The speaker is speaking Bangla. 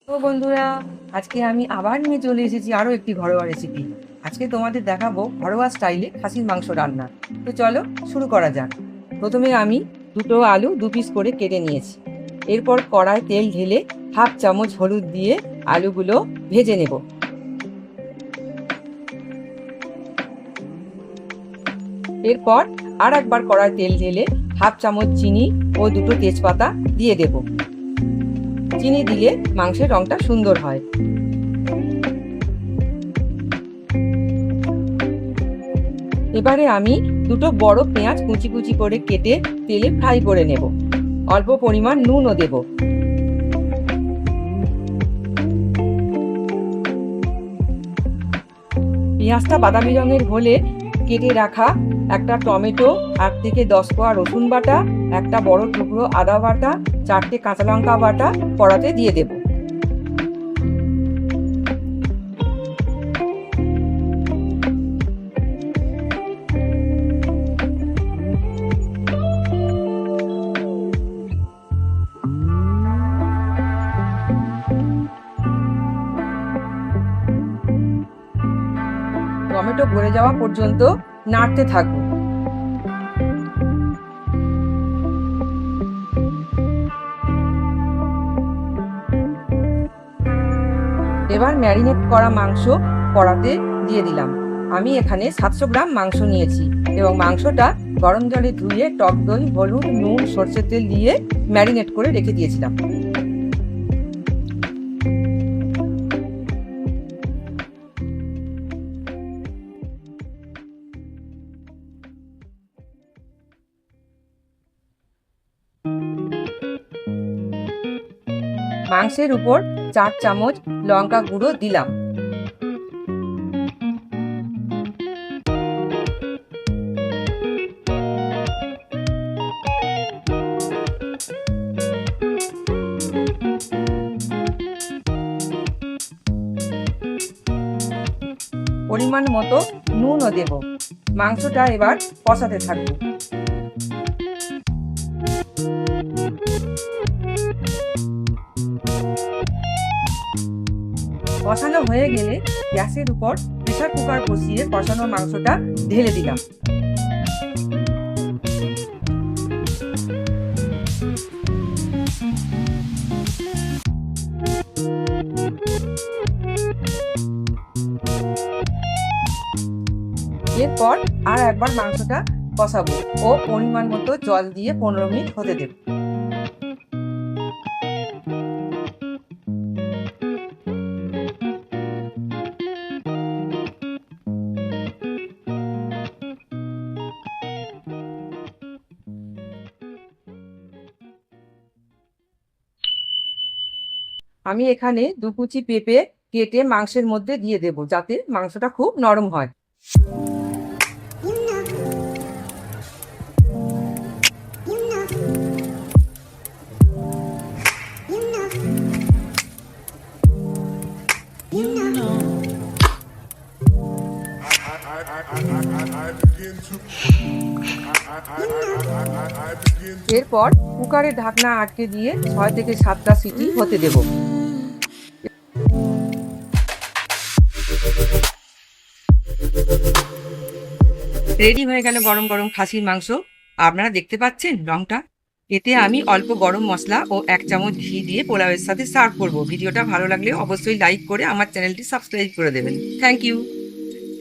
তো বন্ধুরা, আজকে আমি আবার নিয়ে চলে এসেছি আরও একটি ঘরোয়া রেসিপি। আজকে তোমাদের দেখাবো ঘরোয়া স্টাইলে খাসির মাংস রান্না। তো চলো শুরু করা যাক। প্রথমে আমি দুটো আলু 2 পিস করে কেটে নিয়েছি। এরপর কড়ায় তেল ঢেলে হাফ চামচ হলুদ দিয়ে আলুগুলো ভেজে নেব। এরপর আর একবার কড়ায় তেল ঢেলে হাফ চামচ চিনি ও দুটো তেজপাতা দিয়ে দেব। চিনি দিলে মাংসের রংটা সুন্দর হয়। এবারে আমি দুটো বড় পেঁয়াজ কুচি কুচি করে কেটে তেলে ফ্রাই করে নেব। অল্প পরিমাণ নুনও দেব। পেঁয়াজটা বাদামি রঙের হলে কেটে রাখা একটা টমেটো, 8 থেকে 10 কোয়া রসুন বাটা, একটা বড় টুকরো আদা বাটা, 4টে কাঁচা লঙ্কা বাটা কড়াতে দিয়ে দেব। টমেটো গলে যাওয়া পর্যন্ত নাড়তে থাকবো। এবার ম্যারিনেট করা মাংস কড়াতে দিয়ে দিলাম। আমি এখানে 700 গ্রাম মাংস নিয়েছি এবং মাংসটা গরম জলে ধুয়ে টক দই, হলুদ, নুন, সরষের তেল দিয়ে ম্যারিনেট করে রেখে দিয়েছিলাম। মাংসের উপর 4 চামচ লঙ্কা গুঁড়ো দিলাম। পরিমাণ মতো নুনও দেব। মাংসটা এবার কষাতে থাকবো। কষানো হয়ে গেলে গ্যাসের উপর প্রেসার কুকার বসিয়ে কষানো মাংসটা ঢেলে দিলাম। এরপর আর একবার মাংসটা কষাবো ও পরিমাণ মতো জল দিয়ে 15 মিনিট হতে দেব। আমি এখানে 2 কুচি পেঁপে কেটে মাংসের মধ্যে দিয়ে দেব, যাতে মাংসটা খুব নরম হয়। এরপর কুকারের ঢাকনা আটকে দিয়ে 6 থেকে 7টা সিটি হতে দেব। রেডি হয়ে গেল গরম গরম খাসির মাংস। আপনারা দেখতে পাচ্ছেন রংটা। এতে আমি অল্প গরম মশলা ও 1 চামচ ঘি দিয়ে পোলাওয়ের সাথে সার্ভ করব। ভিডিওটা ভালো লাগলে অবশ্যই লাইক করে আমার চ্যানেলটি সাবস্ক্রাইব করে দেবেন। Thank you.